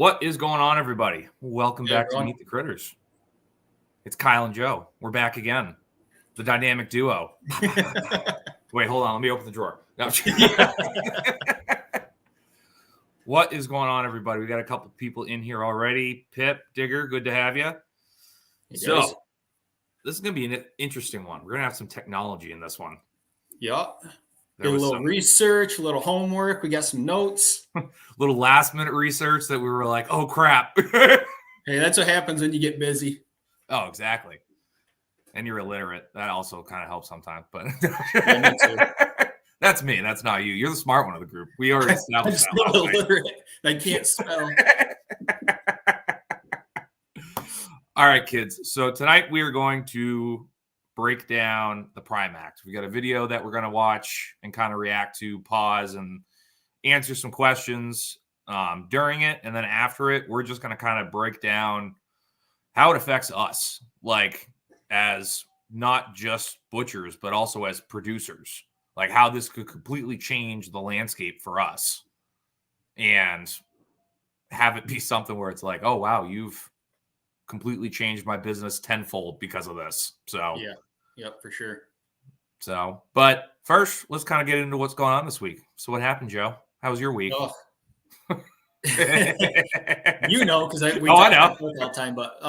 What is going on, everybody? Welcome Hey, back to everyone. Meet the Critters. It's Kyle and Joe. We're back again. The dynamic duo. Wait, hold on. Let me open the drawer. No. What is going on, everybody? We got a couple people in here already. Pip, Digger, good to have you. Hey, So, guys. this is going to be an interesting one. We're going to have some technology in this one. Yeah. There Did a was little some research, a little homework. We got some notes. little last-minute research that we were like, oh, crap. Hey, that's what happens when you get busy. Oh, exactly. And you're illiterate. That also kind of helps sometimes. But Yeah, me too. That's me. That's not you. You're the smart one of the group. We already I'm established that still last night. illiterate. I can't spell. All right, kids. So tonight we are going to break down the Prime Act. We got a video that we're going to watch and kind of react to, pause, and answer some questions during it. And then after it, we're just going to kind of break down how it affects us, like as not just butchers, but also as producers, like how this could completely change the landscape for us and have it be something where it's like, oh, wow, you've completely changed my business tenfold because of this. So, Yeah. Yep, for sure. So, but first, let's kind of get into what's going on this week. So, what happened, Joe? How was your week? Oh. You know, because we I talk know. about it all the time, but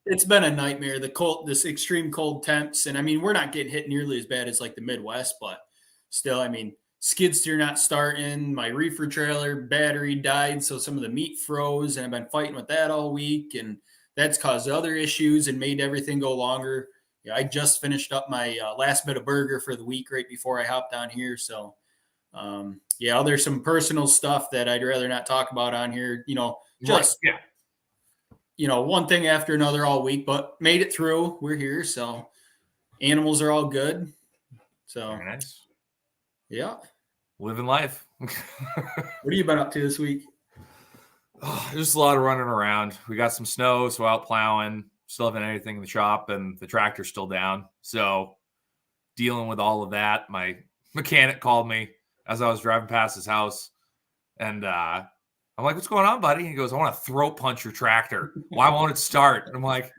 it's been a nightmare. This extreme cold temps, and I mean, we're not getting hit nearly as bad as like the Midwest, but still, I mean, skid steer not starting. My reefer trailer battery died, so some of the meat froze, and I've been fighting with that all week, and that's caused other issues and made everything go longer. Yeah, I just finished up my last bit of burger for the week right before I hopped on here, so. Yeah, there's some personal stuff that I'd rather not talk about on here. You know, just right. Yeah. One thing after another all week, but made it through. We're here, so animals are all good. So Very nice. Yeah, Living life. What have you been up to this week? Oh, just a lot of running around. We got some snow, so out plowing. Still haven't anything in the shop, and the tractor's still down. So dealing with all of that. My mechanic called me as I was driving past his house, and I'm like, "What's going on, buddy?" He goes, "I want to throat punch your tractor. Why won't it start?" And I'm like,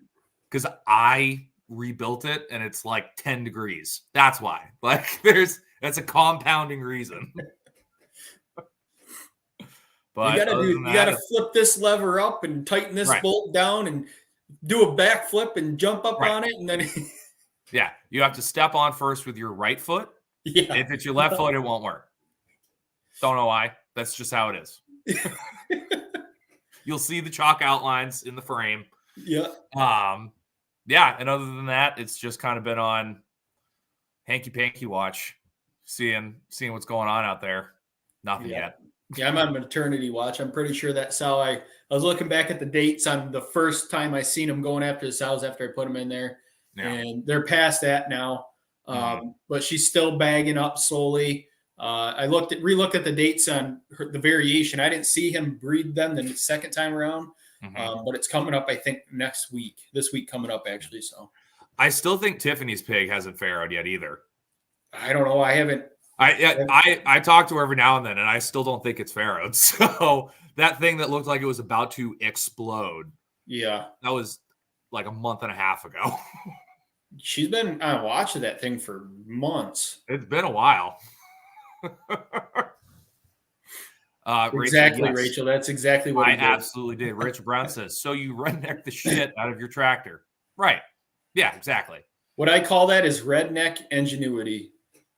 "Because I rebuilt it, and it's like 10 degrees. That's why. Like, that's a compounding reason." But You gotta flip this lever up and tighten this bolt down and do a backflip and jump up on it, and then yeah, you have to step on first with your right foot. Yeah. If it's your left foot, it won't work. Don't know why. That's just how it is. You'll see the chalk outlines in the frame. Yeah. Yeah, and other than that, it's just kind of been on hanky-panky watch, seeing what's going on out there. Nothing yet. Yeah, I'm on maternity watch. I'm pretty sure that's how I was looking back at the dates on the first time I seen them going after the sows after I put them in there. Yeah. And they're past that now. But she's still bagging up slowly. I relooked at the dates on the variation. I didn't see him breed them the second time around, but it's coming up, I think, next week. This week coming up, actually. So I still think Tiffany's pig hasn't farrowed yet either. I don't know. I haven't. I talk to her every now and then, and I still don't think it's farrowed. So that thing that looked like it was about to explode. Yeah, that was like a month and a half ago. She's been on watch of that thing for months. It's been a while. Exactly, Rachel, yes. Rachel. That's exactly what I absolutely did. Rich Brown says, "So you redneck the shit out of your tractor." Right. Yeah, exactly. What I call that is redneck ingenuity.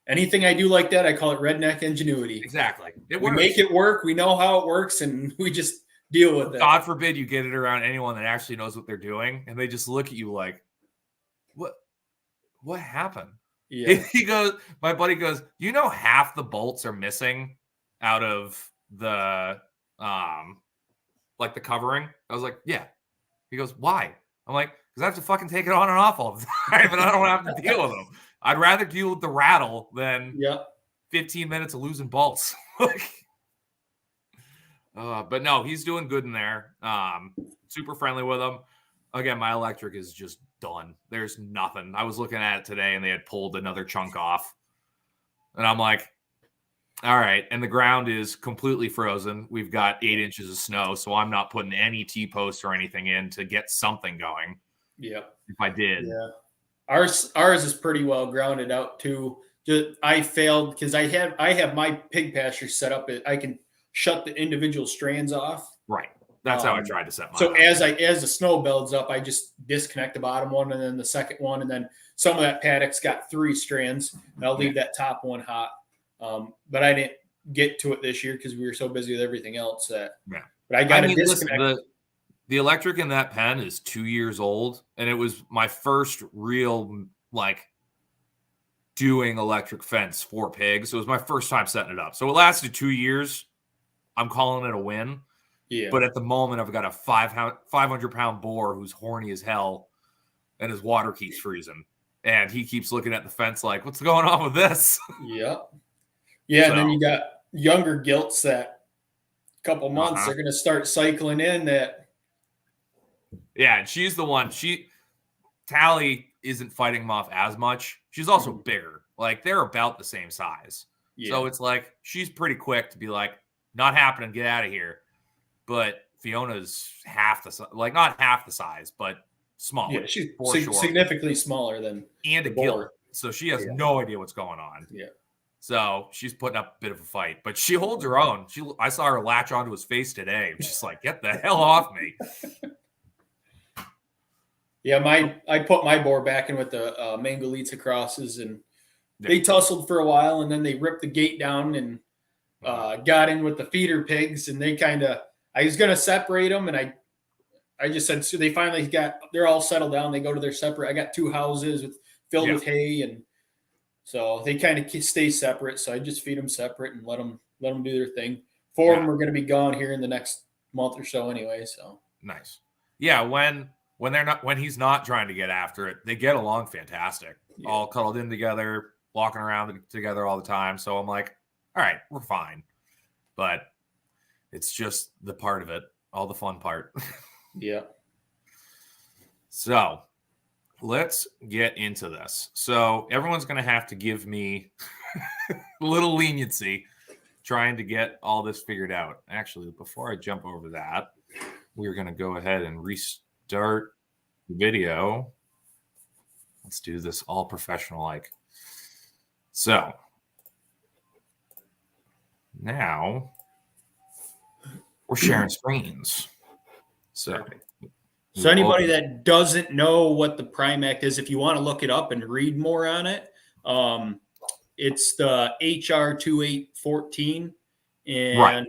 Anything I do like that, I call it redneck ingenuity. Exactly. We make it work. We know how it works, and we just deal with it. God forbid you get it around anyone that actually knows what they're doing, and they just look at you like, what happened? Yeah. He goes, my buddy goes, you know, half the bolts are missing out of the like the covering. I was like, yeah. He goes, why? I'm like, because I have to fucking take it on and off all the time, and I don't have to deal with them. I'd rather deal with the rattle than 15 minutes of losing bolts. But no, he's doing good in there. Super friendly with him. Again, my electric is just done. There's nothing. I was looking at it today, and they had pulled another chunk off. And I'm like, All right. And the ground is completely frozen. We've got 8 inches of snow, so I'm not putting any T-posts or anything in to get something going. Yeah. If I did. Yeah. Ours is pretty well grounded out too. I failed because I have my pig pasture set up. I can shut the individual strands off. Right. That's how I tried to set mine So up. as the snow builds up, I just disconnect the bottom one and then the second one, and then some of that paddock's got 3 strands, and I'll leave that top one hot. But I didn't get to it this year because we were so busy with everything else. But I got to disconnect. Listen, the electric in that pen is 2 years old, and it was my first real doing electric fence for pigs. It was my first time setting it up, so it lasted 2 years. I'm calling it a win. Yeah. But at the moment, I've got a 500-pound boar who's horny as hell, and his water keeps freezing, and he keeps looking at the fence like, "What's going on with this?" Yep. Yeah, and then you got younger gilts that a couple months they're going to start cycling in. Yeah, and she's the one. Tally isn't fighting them off as much. She's also bigger. Like, they're about the same size. Yeah. So it's like she's pretty quick to be like, "Not happening, get out of here." But Fiona's half the size, not half the size, but smaller. Yeah, she's significantly smaller than and a gilt. So she has no idea what's going on. Yeah. So she's putting up a bit of a fight, but she holds her own. I saw her latch onto his face today. I'm just like, get the hell off me. Yeah, I put my boar back in with the Mangalitsa crosses, and they tussled for a while, and then they ripped the gate down and got in with the feeder pigs, and they I was going to separate them, and I just said, so they finally they're all settled down. They go to their separate. I got 2 houses filled with hay, and so they kind of stay separate. So I just feed them separate and let them do their thing. 4 of them are going to be gone here in the next month or so anyway. So nice. Yeah. When he's not trying to get after it, they get along fantastic, all cuddled in together, walking around together all the time. So I'm like, all right, we're fine. But it's just the part of it, all the fun part. Yeah. So let's get into this. So everyone's going to have to give me a little leniency trying to get all this figured out. Actually, before I jump over that, we're going to go ahead and restart the video. Let's do this all professional-like. So now we're sharing screens. So anybody that doesn't know what the Prime Act is, if you want to look it up and read more on it, it's the HR 2814, and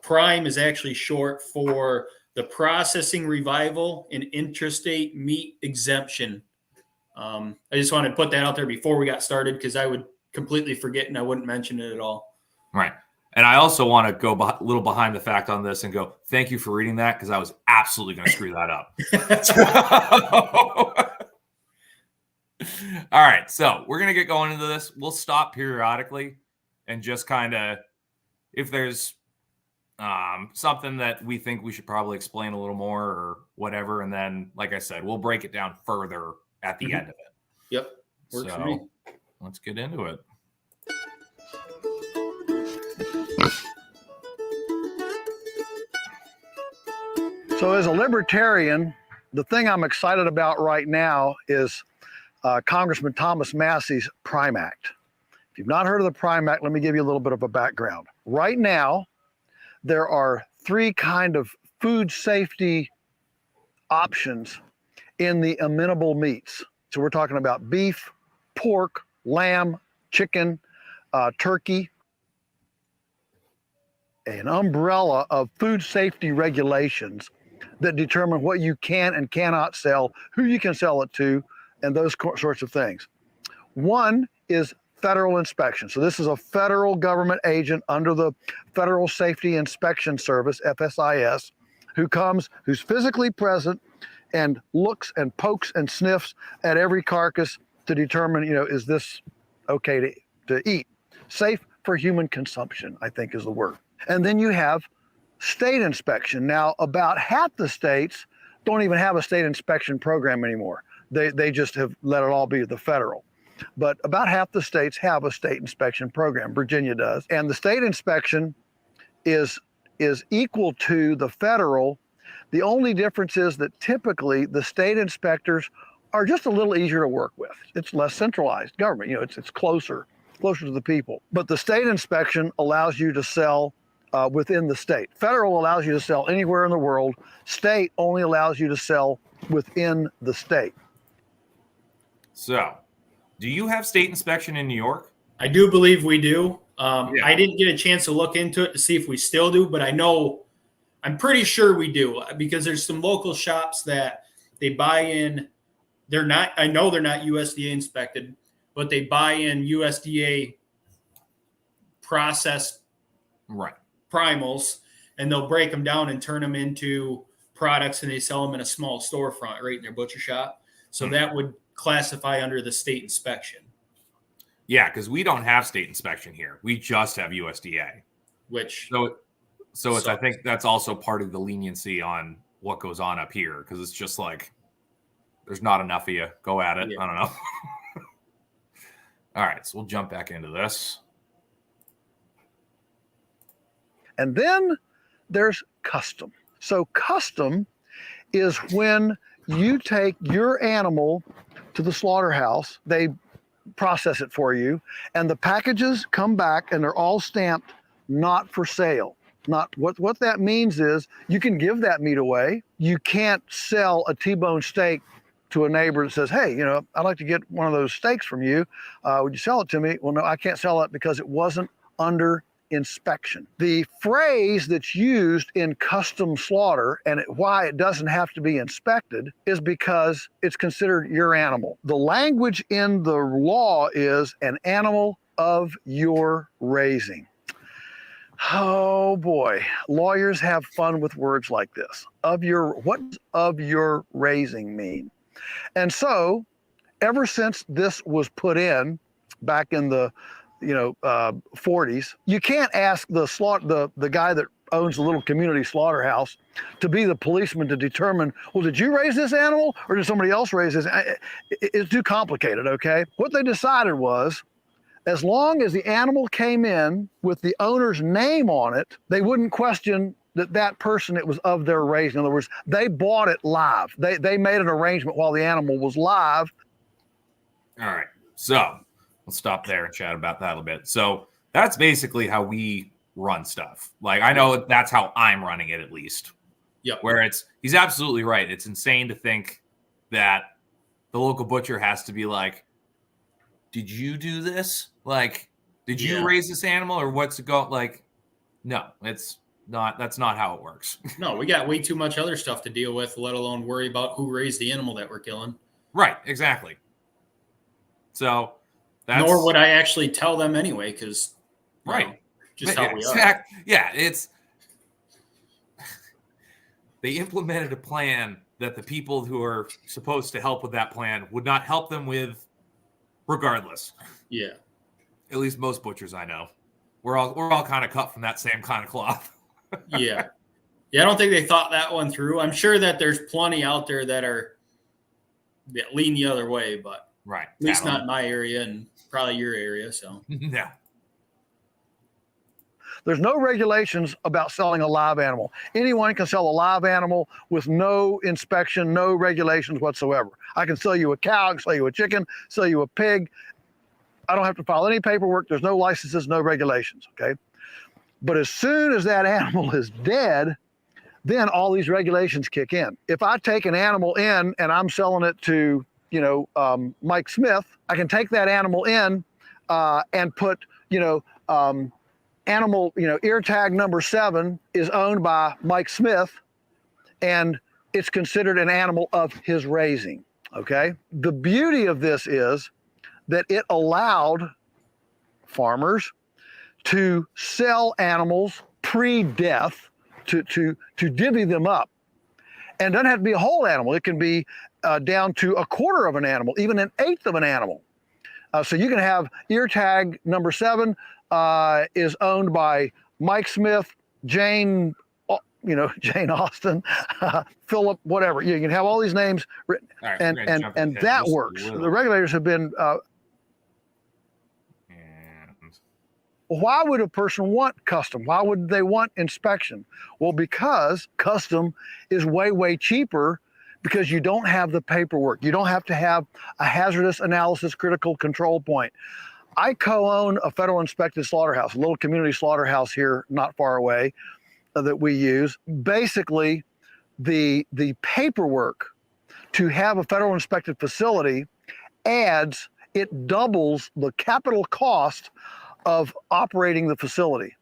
Prime is actually short for the Processing Revival and Interstate Meat Exemption. I just wanted to put that out there before we got started because I would completely forget and I wouldn't mention it at all. Right. And I also want to go a little behind the fact on this and go, thank you for reading that, because I was absolutely going to screw that up. All right. So we're going to get going into this. We'll stop periodically and just kind of, if there's something that we think we should probably explain a little more or whatever. And then, like I said, we'll break it down further at the end of it. Yep. Works for me. Let's get into it. So as a libertarian, the thing I'm excited about right now is Congressman Thomas Massey's Prime Act. If you've not heard of the Prime Act, let me give you a little bit of a background. Right now, there are 3 kind of food safety options in the amenable meats. So we're talking about beef, pork, lamb, chicken, turkey. An umbrella of food safety regulations that determine what you can and cannot sell, who you can sell it to, and those sorts of things. One is federal inspection. So this is a federal government agent under the Federal Safety Inspection Service, FSIS, who's physically present and looks and pokes and sniffs at every carcass to determine, is this okay to eat? Safe for human consumption, I think is the word. And then you have state inspection. Now, about half the states don't even have a state inspection program anymore. They just have let it all be the federal. but about half the states have a state inspection program. Virginia does. And the state inspection is equal to the federal. The only difference is that typically the state inspectors are just a little easier to work with. It's less centralized government. It's closer to the people. But the state inspection allows you to sell within the state. Federal allows you to sell anywhere in the world. State only allows you to sell within the state. So, do you have state inspection in New York? I do believe we do. Yeah. I didn't get a chance to look into it to see if we still do, but I'm pretty sure we do, because there's some local shops that they buy in. I know they're not USDA inspected, but they buy in USDA processed primals, and they'll break them down and turn them into products, and they sell them in a small storefront right in their butcher shop. So that would classify under the state inspection. Yeah, because we don't have state inspection here. We just have USDA. So I think that's also part of the leniency on what goes on up here, because it's just like there's not enough of you. Go at it. Yeah. I don't know. All right, so we'll jump back into this. And then there's custom. So custom is when you take your animal to the slaughterhouse, they process it for you, and the packages come back and they're all stamped not for sale. Not what that means is you can give that meat away. You can't sell a T-bone steak to a neighbor that says, hey, I'd like to get one of those steaks from you. Would you sell it to me? Well, no, I can't sell it because it wasn't under inspection. The phrase that's used in custom slaughter and why it doesn't have to be inspected is because it's considered your animal. The language in the law is an animal of your raising. Oh boy, lawyers have fun with words like this. What does of your raising mean? And so ever since this was put in back in the 40s, you can't ask the guy that owns the little community slaughterhouse to be the policeman to determine, well, did you raise this animal or did somebody else raise this? It's too complicated, okay? What they decided was, as long as the animal came in with the owner's name on it, they wouldn't question that person, it was of their raising. In other words, they bought it live. They made an arrangement while the animal was live. All right, so let's stop there and chat about that a little bit. So that's basically how we run stuff. Like, I know that's how I'm running it, at least. Yeah. Where he's absolutely right. It's insane to think that the local butcher has to be like, did you do this? Like, did you raise this animal, or what's it go? Like, no, it's not. That's not how it works. No, we got way too much other stuff to deal with, let alone worry about who raised the animal that we're killing. Right. Exactly. So nor would I actually tell them anyway, because just how we are. Yeah, they implemented a plan that the people who are supposed to help with that plan would not help them with, regardless. Yeah. At least most butchers I know. We're all kind of cut from that same kind of cloth. Yeah. I don't think they thought that one through. I'm sure that there's plenty out there that lean the other way, but right. At least not in my area and probably your area. So yeah. There's no regulations about selling a live animal. Anyone can sell a live animal with no inspection, no regulations whatsoever. I can sell you a cow, I can sell you a chicken, sell you a pig. I don't have to file any paperwork. There's no licenses, no regulations, okay? But as soon as that animal is dead, then all these regulations kick in. If I take an animal in and I'm selling it to, Mike Smith, I can take that animal in and put, animal, ear tag number 7 is owned by Mike Smith, and it's considered an animal of his raising, okay? The beauty of this is that it allowed farmers to sell animals pre-death, to divvy them up. And it doesn't have to be a whole animal. It can be down to a quarter of an animal, even an eighth of an animal. So you can have ear tag number 7 is owned by Mike Smith, Jane Austen, Philip, whatever. You can have all these names written, right, and that works. The regulators have been Well, why would a person want custom? Why would they want inspection? Well, because custom is way, way cheaper because you don't have the paperwork. You don't have to have a hazardous analysis critical control point. I co-own a federal inspected slaughterhouse, a little community slaughterhouse here not far away that we use. Basically, the paperwork to have a federal inspected facility it doubles the capital cost of operating the facility.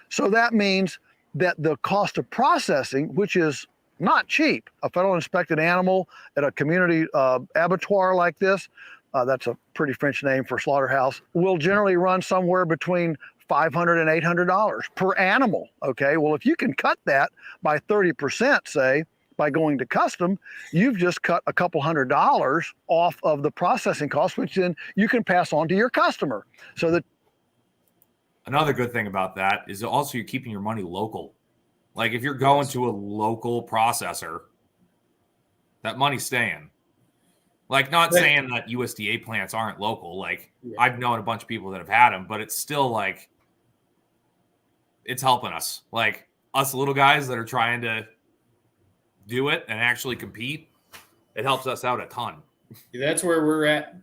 So that means that the cost of processing, which is not cheap, a federal inspected animal at a community abattoir like this, that's a pretty French name for slaughterhouse, will generally run somewhere between $500 and $800 per animal. Okay, well, if you can cut that by 30%, say, by going to custom, you've just cut a couple $100 off of the processing cost, which then you can pass on to your customer. So that another good thing about that is also you're keeping your money local. Like if you're going to a local processor, that money's staying. Like not saying that USDA plants aren't local. Like I've known a bunch of people that have had them, but it's still like it's helping us. Like us little guys that are trying to do it and actually compete, it helps us out a ton. That's where we're at,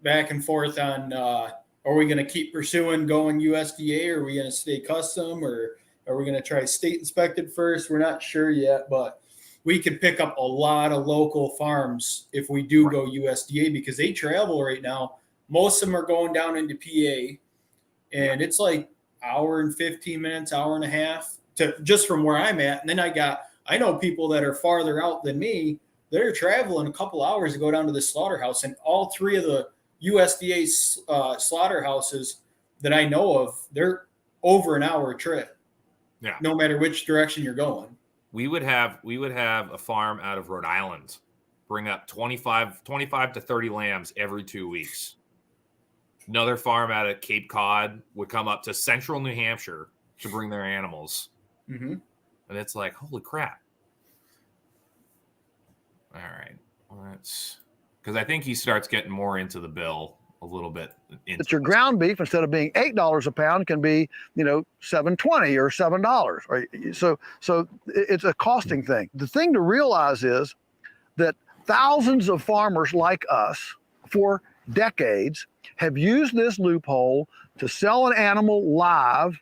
back and forth on are we going to keep pursuing going USDA, or are we going to stay custom, or are we going to try state inspected first? We're not sure yet, but we could pick up a lot of local farms if we do go USDA because they travel right now. Most of them are going down into PA, and it's like hour and 15 minutes, hour and a half to just from where I'm at. And then I know people that are farther out than me. They're traveling a couple hours to go down to the slaughterhouse, and all three of the USDA slaughterhouses that I know of, they're over an hour trip. Yeah. No matter which direction you're going. We would have a farm out of Rhode Island bring up 25 to 30 lambs every 2 weeks. Another farm out of Cape Cod would come up to central New Hampshire to bring their animals. Mm-hmm. And it's like, holy crap. All right. Well, that's because I think he starts getting more into the bill a little bit. It's your ground beef, instead of being $8 a pound, can be, $7.20 or $7. Right? So it's a costing thing. The thing to realize is that thousands of farmers like us for decades have used this loophole to sell an animal live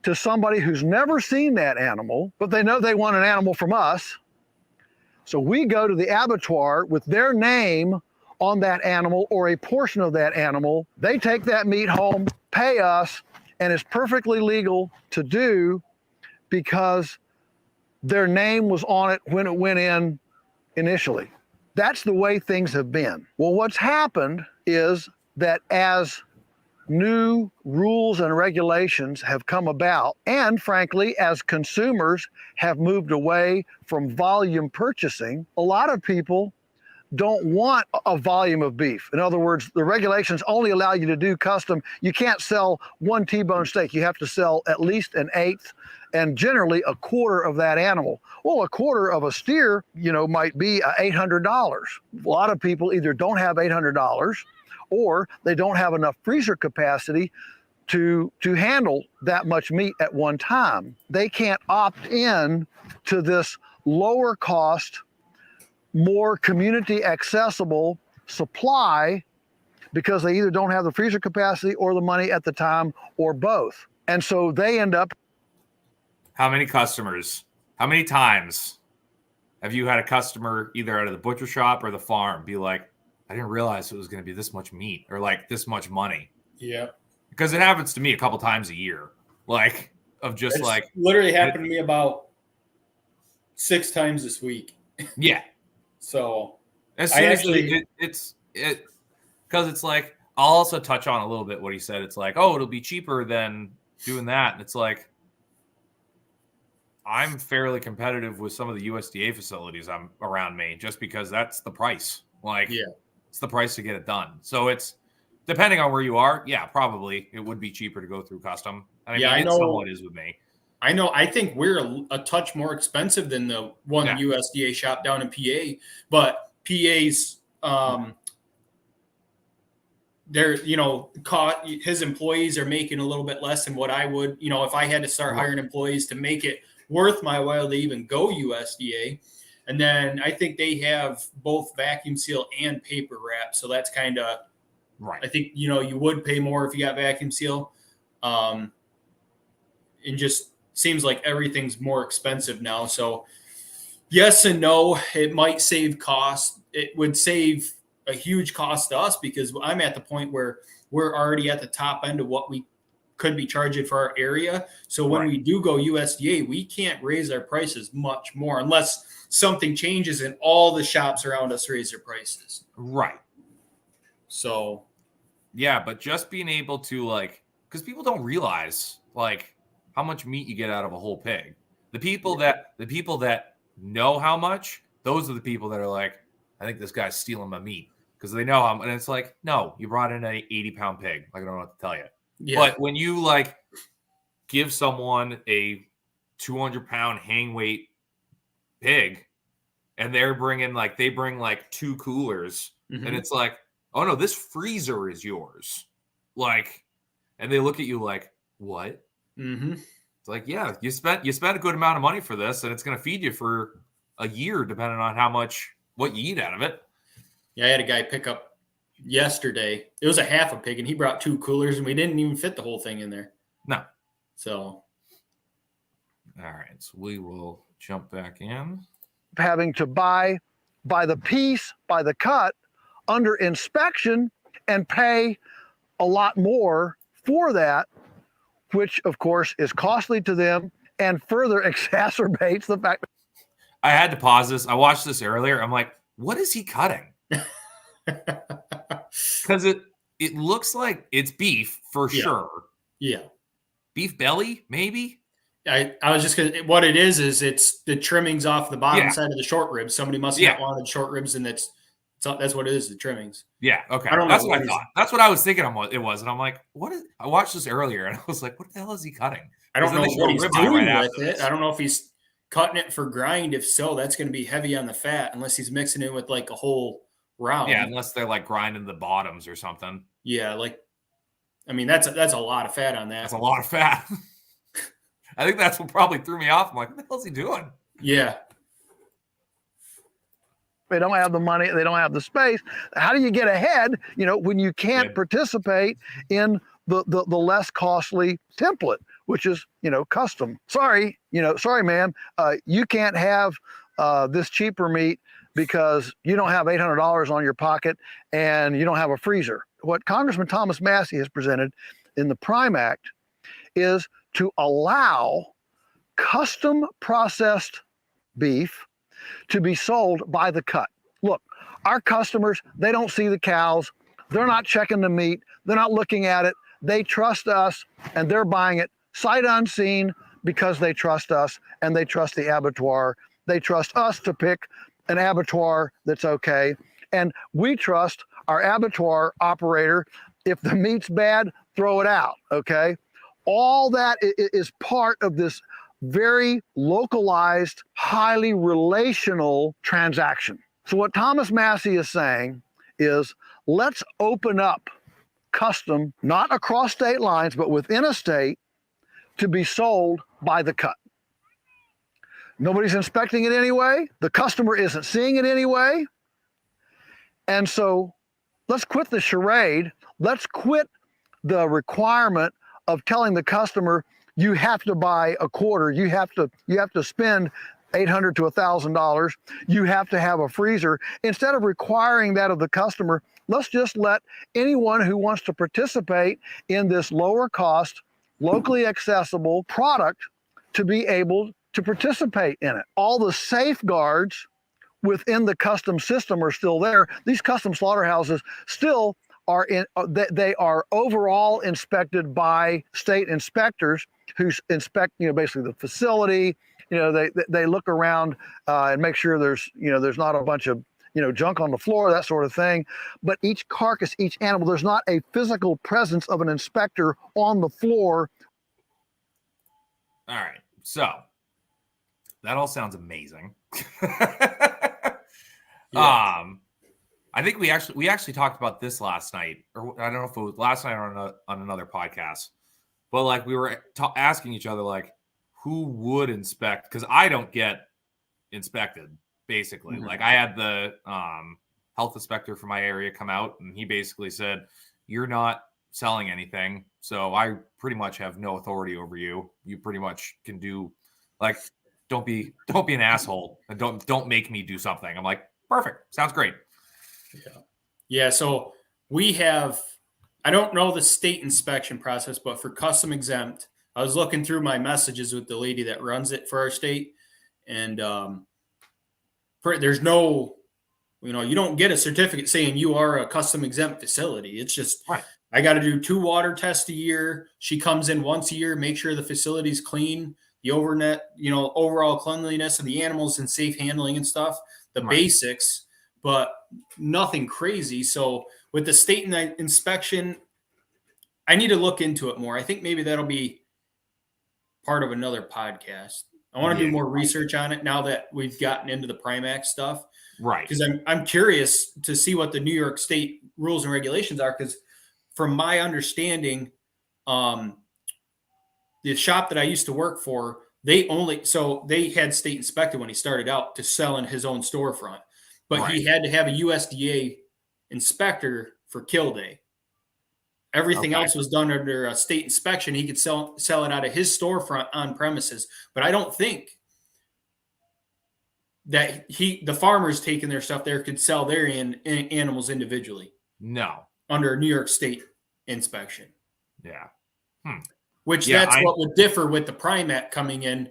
to somebody who's never seen that animal, but they know they want an animal from us. So we go to the abattoir with their name on that animal or a portion of that animal. They take that meat home, pay us, and it's perfectly legal to do because their name was on it when it went in initially. That's the way things have been. Well, what's happened is that as new rules and regulations have come about, and frankly, as consumers have moved away from volume purchasing, a lot of people don't want a volume of beef. In other words, the regulations only allow you to do custom. You can't sell one T-bone steak. You have to sell at least an eighth and generally a quarter of that animal. Well, a quarter of a steer, might be $800. A lot of people either don't have $800 or they don't have enough freezer capacity to handle that much meat at one time. They can't opt in to this lower cost, more community accessible supply because they either don't have the freezer capacity or the money at the time, or both. And so they end up. How many times have you had a customer either out of the butcher shop or the farm be like, I didn't realize it was going to be this much meat or like this much money? Yeah. Because it happens to me a couple times a year. Like, of just it's like. Literally happened to me about 6 times this week. Yeah. So. It's because it's like, I'll also touch on a little bit what he said. It's like, oh, it'll be cheaper than doing that. And it's like, I'm fairly competitive with some of the USDA facilities I'm around me just because that's the price. Like, yeah. It's the price to get it done. So it's depending on where you are. Yeah, probably it would be cheaper to go through custom. I know it somewhat is with me. I know. I think we're a touch more expensive than the one USDA shop down in PA, but PA's they're, his employees are making a little bit less than what I would, if I had to start hiring employees to make it worth my while to even go USDA. And then I think they have both vacuum seal and paper wrap. So that's kind of, right. I think, you would pay more if you got vacuum seal. And just seems like everything's more expensive now. So yes and no, it might save cost. It would save a huge cost to us because I'm at the point where we're already at the top end of what we could be charging for our area. So when we do go USDA, we can't raise our prices much more unless something changes and all the shops around us raise their prices. Right. So, yeah, but just being able to because people don't realize how much meat you get out of a whole pig. The people that know how much, those are the people that are like, I think this guy's stealing my meat because they know how. And it's like, no, you brought in an 80-pound pig. I don't know what to tell you. Yeah. But when you give someone a 200-pound hang weight pig, and they're bringing they bring 2 coolers, and it's like, oh no, this freezer is yours. And they look at you like, what? Mm-hmm. It's like, yeah, you spent a good amount of money for this, and it's going to feed you for a year, depending on what you eat out of it. Yeah, I had a guy pick up yesterday. It was a half a pig, and he brought 2 coolers, and we didn't even fit the whole thing in there. No. So. All right, so we will jump back in. Having to buy by the piece, by the cut, under inspection, and pay a lot more for that, which of course is costly to them and further exacerbates the fact. I had to pause this. I watched this earlier. I'm like, what is he cutting? Because it looks like it's beef for sure. Yeah. Beef belly, maybe? I was just going to, what it is it's the trimmings off the bottom side of the short ribs. Somebody must have wanted short ribs, and that's what it is, the trimmings. Yeah, okay. I don't know. That's what I thought. That's what I was thinking it was. And I'm like, I watched this earlier, and I was like, what the hell is he cutting? I don't know what he's doing with it. I don't know if he's cutting it for grind. If so, that's going to be heavy on the fat unless he's mixing it with a whole round. Yeah, unless they're grinding the bottoms or something. Yeah, that's a lot of fat on that. That's a lot of fat. I think that's what probably threw me off. I'm like, what the hell is he doing? Yeah. They don't have the money. They don't have the space. How do you get ahead, when you can't participate in the less costly template, which is, custom? Sorry, ma'am. You can't have this cheaper meat because you don't have $800 on your pocket and you don't have a freezer. What Congressman Thomas Massie has presented in the Prime Act is to allow custom processed beef to be sold by the cut. Look, our customers, they don't see the cows. They're not checking the meat. They're not looking at it. They trust us, and they're buying it sight unseen because they trust us, and they trust the abattoir. They trust us to pick an abattoir that's okay. And we trust our abattoir operator. If the meat's bad, throw it out, okay? All that is part of this very localized, highly relational transaction. So what Thomas Massie is saying is, let's open up custom, not across state lines, but within a state, to be sold by the cut. Nobody's inspecting it anyway. The customer isn't seeing it anyway. And so let's quit the charade. Let's quit the requirement of telling the customer, you have to buy a quarter, you have to spend $800 to $1,000, you have to have a freezer. Instead of requiring that of the customer, let's just let anyone who wants to participate in this lower cost, locally accessible product to be able to participate in it. All the safeguards within the custom system are still there. These custom slaughterhouses still are they are overall inspected by state inspectors who inspect, basically the facility. They look around and make sure there's not a bunch of junk on the floor, that sort of thing. But each carcass, each animal, there's not a physical presence of an inspector on the floor. All right, so that all sounds amazing. Yeah. I think we actually talked about this last night, or I don't know if it was last night or on another podcast, but like we were asking each other like, who would inspect? Because I don't get inspected basically. Mhm. Like I had the health inspector for my area come out, and he basically said, "You're not selling anything, so I pretty much have no authority over you. You pretty much can do like." Don't be an asshole, and don't make me do something. I'm like, perfect, sounds great. Yeah. So we have, I don't know the state inspection process, but for custom exempt, I was looking through my messages with the lady that runs it for our state. And there's no, you don't get a certificate saying you are a custom exempt facility. It's just, Right. I got to do 2 water tests a year. She comes in once a year, make sure the facility's clean, the overall cleanliness of the animals and safe handling and stuff, the Right. basics, but nothing crazy. So with the state inspection, I need to look into it more. I think maybe that'll be part of another podcast. I want to do more research on it now that we've gotten into the Primax stuff. Right. Because I'm curious to see what the New York State rules and regulations are. Because from my understanding, the shop that I used to work for, they had state inspected when he started out to sell in his own storefront, but he had to have a USDA inspector for kill day. Everything else was done under a state inspection. He could sell it out of his storefront on premises, but I don't think that the farmers taking their stuff there could sell their animals individually. No. Under New York State inspection. Yeah. That's what would differ with the Primac coming in.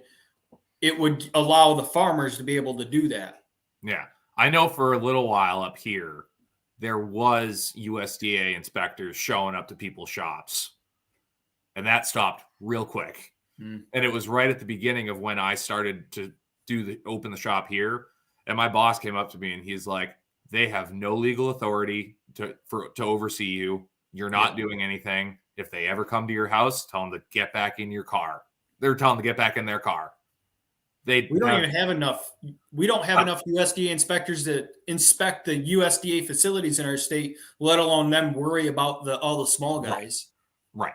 It would allow the farmers to be able to do that. Yeah. I know for a little while up here, there was USDA inspectors showing up to people's shops. And that stopped real quick. And it was right at the beginning of when I started to open the shop here. And my boss came up to me and he's like, they have no legal authority to oversee you. You're not doing anything. If they ever come to your house, tell them to get back in your car. They're telling them to get back in their car. We don't have enough USDA inspectors to inspect the USDA facilities in our state, let alone them worry about all the small guys. Right.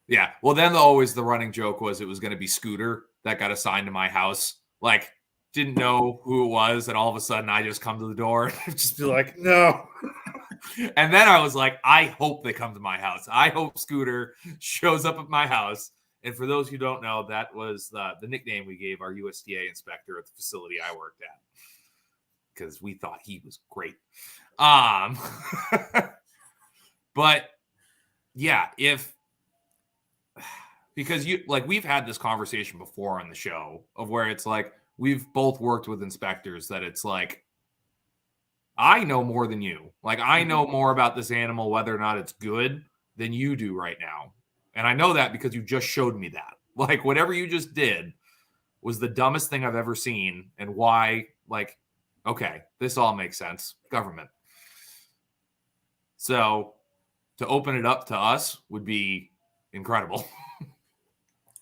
Yeah. Well, then the running joke was it was going to be Scooter that got assigned to my house. Like, didn't know who it was, and all of a sudden I just come to the door and just be like, no. And then I was like, I hope they come to my house. I hope Scooter shows up at my house. And for those who don't know, that was the nickname we gave our USDA inspector at the facility I worked at, because we thought he was great. But yeah, because we've had this conversation before on the show of where it's like, we've both worked with inspectors that it's like, I know more than you. Like, I know more about this animal, whether or not it's good, than you do right now. And I know that because you just showed me that. Like, whatever you just did was the dumbest thing I've ever seen. And why, okay, this all makes sense. Government. So to open it up to us would be incredible.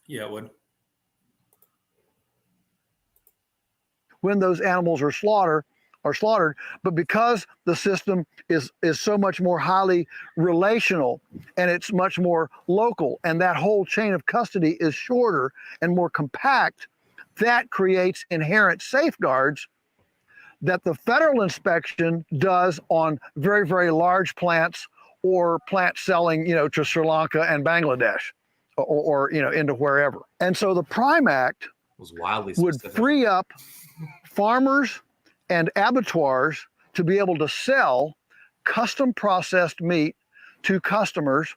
Yeah, it would. When those animals are slaughtered, but because the system is so much more highly relational and it's much more local, and that whole chain of custody is shorter and more compact, that creates inherent safeguards that the federal inspection does on very, very large plants or plants selling, to Sri Lanka and Bangladesh or into wherever. And so the Prime Act was wildly would specific. free up farmers and abattoirs to be able to sell custom processed meat to customers,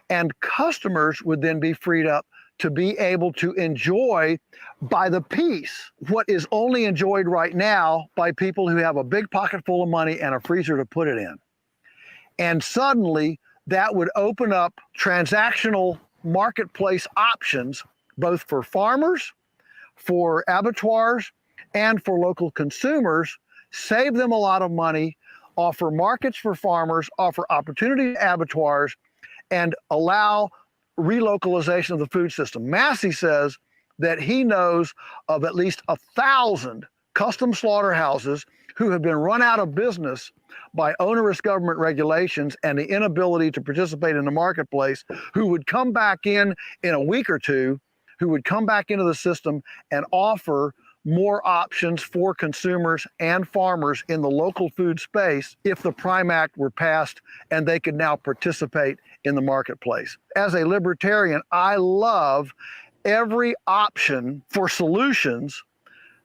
and customers would then be freed up to be able to enjoy by the piece what is only enjoyed right now by people who have a big pocket full of money and a freezer to put it in. And suddenly that would open up transactional marketplace options, both for farmers, for abattoirs, and for local consumers, save them a lot of money, offer markets for farmers, offer opportunity to abattoirs, and allow relocalization of the food system. Massey says that he knows of at least 1,000 custom slaughterhouses who have been run out of business by onerous government regulations and the inability to participate in the marketplace, who would come back in a week or two, who would come back into the system and offer more options for consumers and farmers in the local food space if the Prime Act were passed and they could now participate in the marketplace. As a libertarian, I love every option for solutions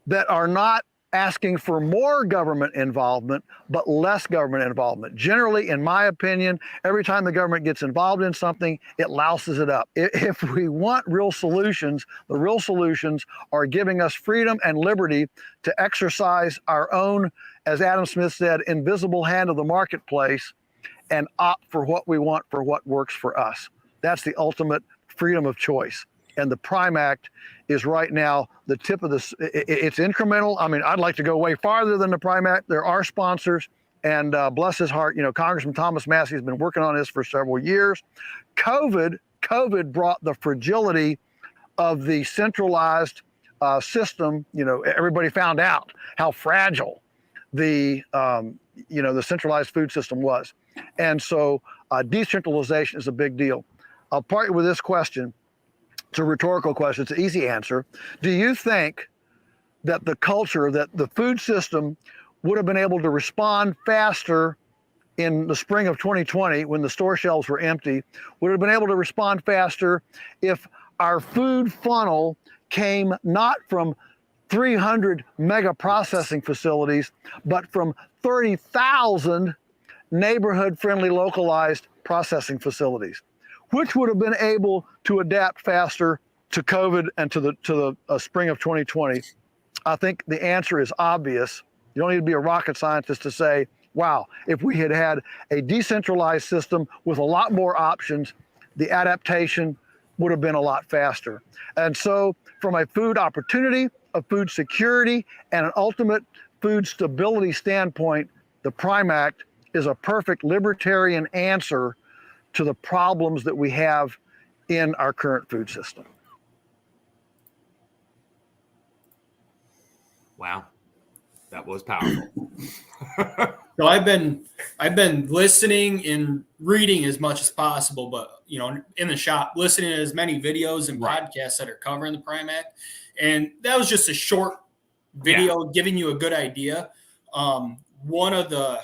that are not asking for more government involvement, but less government involvement. Generally, in my opinion, every time the government gets involved in something, it louses it up. If we want real solutions, the real solutions are giving us freedom and liberty to exercise our own, as Adam Smith said, invisible hand of the marketplace and opt for what we want, for what works for us. That's the ultimate freedom of choice. And the Prime Act is right now the tip of this. It's incremental. I mean, I'd like to go way farther than the Prime Act. There are sponsors, and bless his heart, Congressman Thomas Massey has been working on this for several years. COVID brought the fragility of the centralized system. Everybody found out how fragile the centralized food system was. And so decentralization is a big deal. I'll part you with this question. It's a rhetorical question. It's an easy answer. Do you think that the food system would have been able to respond faster in the spring of 2020 when the store shelves were empty? Would have been able to respond faster if our food funnel came not from 300 mega processing facilities, but from 30,000 neighborhood-friendly localized processing facilities? Which would have been able to adapt faster to COVID and to the spring of 2020? I think the answer is obvious. You don't need to be a rocket scientist to say, wow, if we had had a decentralized system with a lot more options, the adaptation would have been a lot faster. And so from a food opportunity, a food security, and an ultimate food stability standpoint, the Prime Act is a perfect libertarian answer to the problems that we have in our current food system. Wow, that was powerful. So I've been listening and reading as much as possible, but in the shop, listening to as many videos and podcasts that are covering the Prime Act, and that was just a short video giving you a good idea. One of the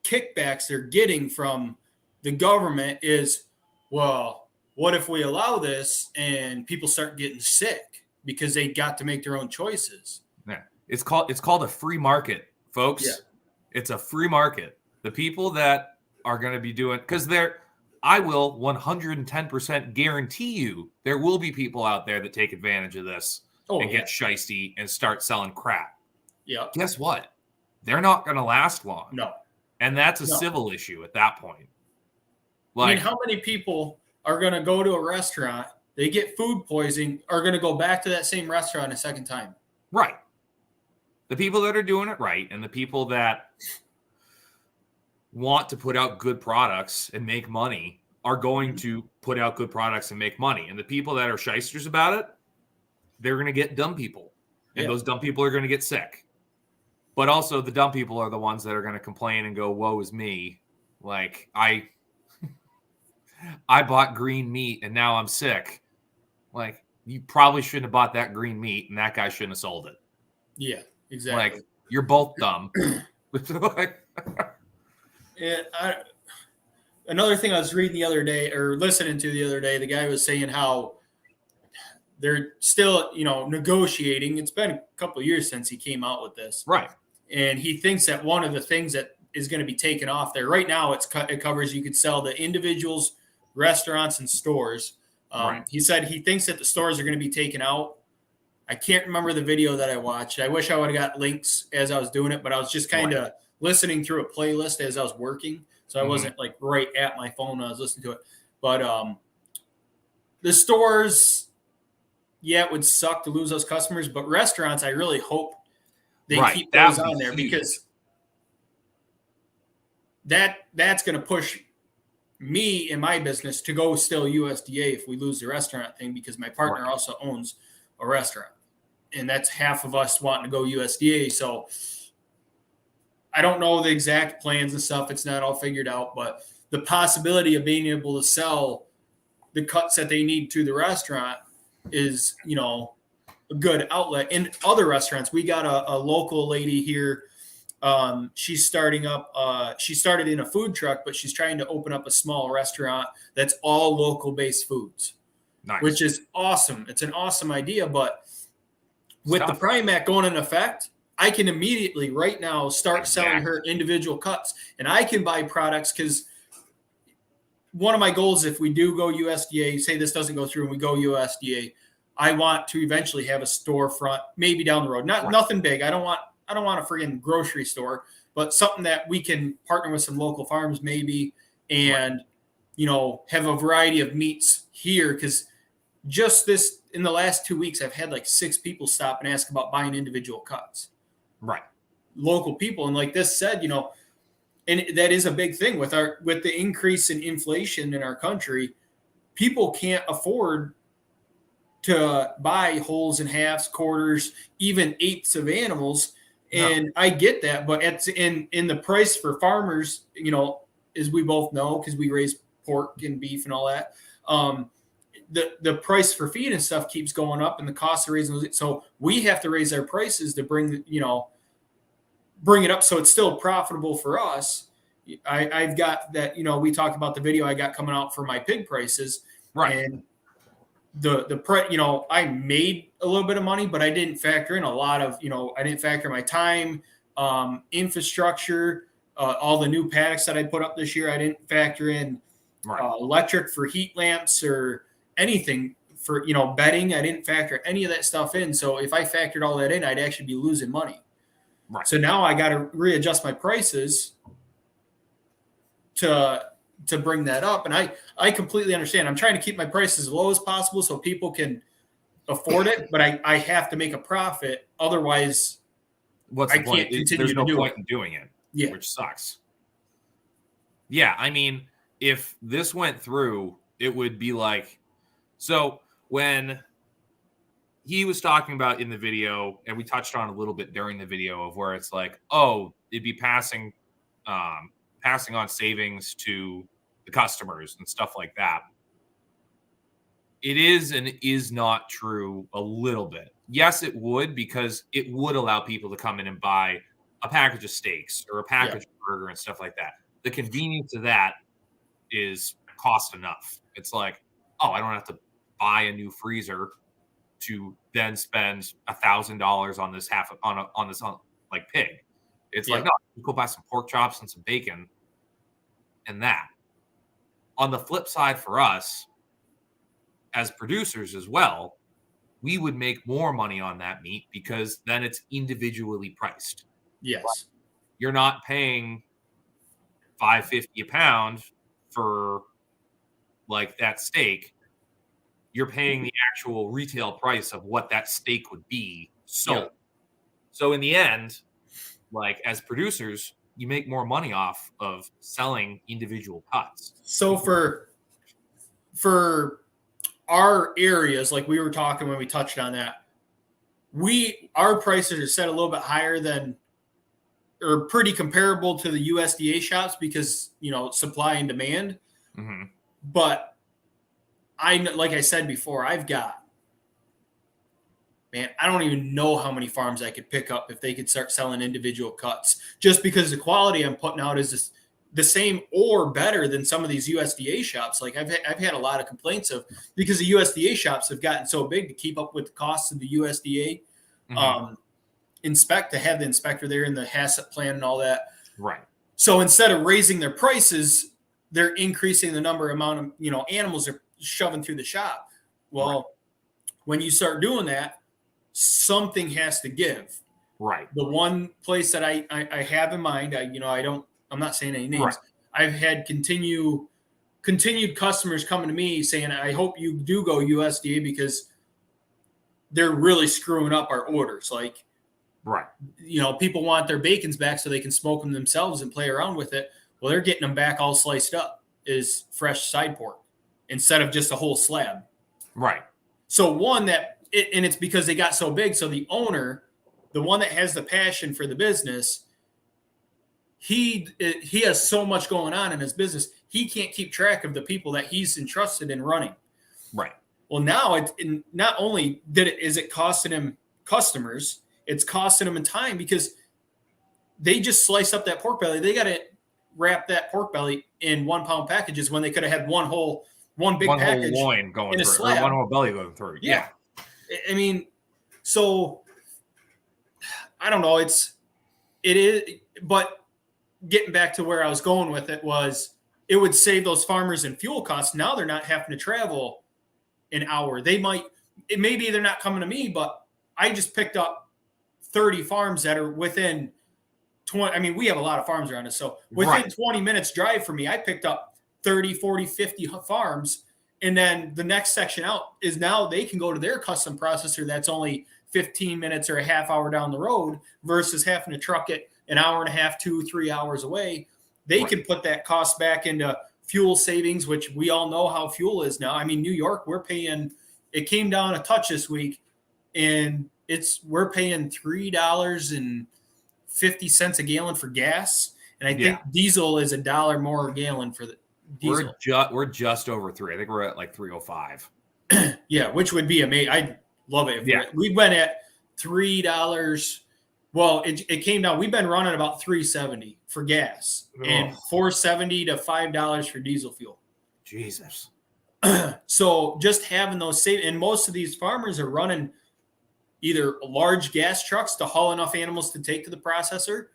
kickbacks they're getting from the government is, well, what if we allow this and people start getting sick because they got to make their own choices? Yeah, it's called a free market, folks. Yeah. It's a free market. The people that are going to be doing, because I will 110% guarantee you there will be people out there that take advantage of this and get shysty and start selling crap. Yeah. Guess what? They're not going to last long. No. And that's a civil issue at that point. I mean, how many people are going to go to a restaurant, they get food poisoning, are going to go back to that same restaurant a second time? Right. The people that are doing it right and the people that want to put out good products and make money are going to put out good products and make money. And the people that are shysters about it, they're going to get dumb people. And those dumb people are going to get sick. But also the dumb people are the ones that are going to complain and go, woe is me. Like, I bought green meat and now I'm sick. Like, you probably shouldn't have bought that green meat and that guy shouldn't have sold it. Yeah, exactly. Like, you're both dumb. Another thing I was reading the other day or listening to the other day, the guy was saying how they're still, negotiating. It's been a couple of years since he came out with this. Right. And he thinks that one of the things that is going to be taken off there right now, it covers, you could sell to individuals, restaurants, and stores. Right. He said he thinks that the stores are going to be taken out. I can't remember the video that I watched. I wish I would have got links as I was doing it, but I was just kind of listening through a playlist as I was working. So I wasn't like right at my phone when I was listening to it. But the stores, it would suck to lose those customers. But restaurants, I really hope they keep those on there because that's going to push me in my business to go still USDA if we lose the restaurant thing, because my partner also owns a restaurant, and that's half of us wanting to go USDA. So I don't know the exact plans and stuff. It's not all figured out, but the possibility of being able to sell the cuts that they need to the restaurant is, a good outlet. In other restaurants, we got a local lady here. She's starting up. She started in a food truck, but she's trying to open up a small restaurant that's all local based foods, Nice. which is awesome. It's an awesome idea. But with the Prime Act going into effect, I can immediately right now start selling her individual cuts, and I can buy products because one of my goals, if we do go USDA, say this doesn't go through and we go USDA, I want to eventually have a storefront, maybe down the road. Nothing big. I don't want a friggin' grocery store, but something that we can partner with some local farms maybe, and have a variety of meats here. Because just this in the last 2 weeks, I've had like 6 people stop and ask about buying individual cuts. Right. Local people, and like this said, and that is a big thing with the increase in inflation in our country. People can't afford to buy wholes and halves, quarters, even eighths of animals. And I get that, but it's in the price for farmers, as we both know, because we raise pork and beef and all that. The price for feed and stuff keeps going up, and the cost of raising those. So we have to raise our prices to bring it up so it's still profitable for us. I've got that, we talked about the video I got coming out for my pig prices. Right. And the price, I made a little bit of money, but I didn't factor in a lot of, I didn't factor my time, infrastructure, all the new paddocks that I put up this year. I didn't factor in electric for heat lamps or anything for, bedding. I didn't factor any of that stuff in. So if I factored all that in, I'd actually be losing money. Right. So now I got to readjust my prices to bring that up. And I completely understand. I'm trying to keep my prices as low as possible so people can afford it, but I have to make a profit. Otherwise, what's the point? There's no point in doing it, yeah, which sucks. Yeah, I mean, if this went through, it would be like, so when he was talking about in the video, and we touched on a little bit during the video of where it's like, oh, it'd be passing on savings to the customers and stuff like that. It is and is not true a little bit. Yes, it would, because it would allow people to come in and buy a package of steaks or a package of burger and stuff like that. The convenience of that is cost enough. It's like, oh, I don't have to buy a new freezer to then spend $1,000 on this pig. It's like, no, you go buy some pork chops and some bacon and that. On the flip side for us, as producers as well, we would make more money on that meat because then it's individually priced. Yes. But you're not paying $5.50 a pound for like that steak. You're paying the actual retail price of what that steak would be sold. Yeah. So in the end, like as producers, you make more money off of selling individual cuts. So for our areas, like we were talking when we touched on that, our prices are set a little bit higher than, or pretty comparable to the USDA shops because, supply and demand. Mm-hmm. But like I said before, I don't even know how many farms I could pick up if they could start selling individual cuts, just because the quality I'm putting out is the same or better than some of these USDA shops. Like I've had a lot of complaints because the USDA shops have gotten so big to keep up with the costs of the USDA to have the inspector there and the HACCP plan and all that. Right. So instead of raising their prices, they're increasing the amount of, animals they're shoving through the shop. Well, when you start doing that, something has to give. Right. The one place that I have in mind, I'm not saying any names. Right. I've had continued customers coming to me saying, I hope you do go USDA because they're really screwing up our orders. Like, right. People want their bacons back so they can smoke them themselves and play around with it. Well, they're getting them back all sliced up as fresh side pork instead of just a whole slab. Right. So and it's because they got so big. So the owner, the one that has the passion for the business, he has so much going on in his business. He can't keep track of the people that he's entrusted in running. Right. Well, now not only is it costing him customers, it's costing him in time because they just slice up that pork belly. They got to wrap that pork belly in 1 pound packages when they could have had one big package whole loin going in a through, slab. or one whole belly going through. Yeah. I mean, so I don't know. It is, but getting back to where I was going with it was it would save those farmers in fuel costs. Now they're not having to travel an hour. Maybe they're not coming to me, but I just picked up 30 farms that are within 20. I mean, we have a lot of farms around us. So within 20 minutes drive from me, I picked up 30, 40, 50 farms. And then the next section out is now they can go to their custom processor that's only 15 minutes or a half hour down the road versus having to truck it an hour and a half, 2-3 hours away. They can put that cost back into fuel savings, which we all know how fuel is now. I mean, New York, it came down a touch this week, and we're paying $3.50 a gallon for gas. And I think diesel is $1 more a gallon for the diesel. We're just over 3. I think we're at like 305. Yeah, which would be amazing. I'd love it. We went at $3. Well, it came down. We've been running about $3.70 for gas and $4.70 to $5 for diesel fuel. Jesus. So just having those and most of these farmers are running either large gas trucks to haul enough animals to take to the processor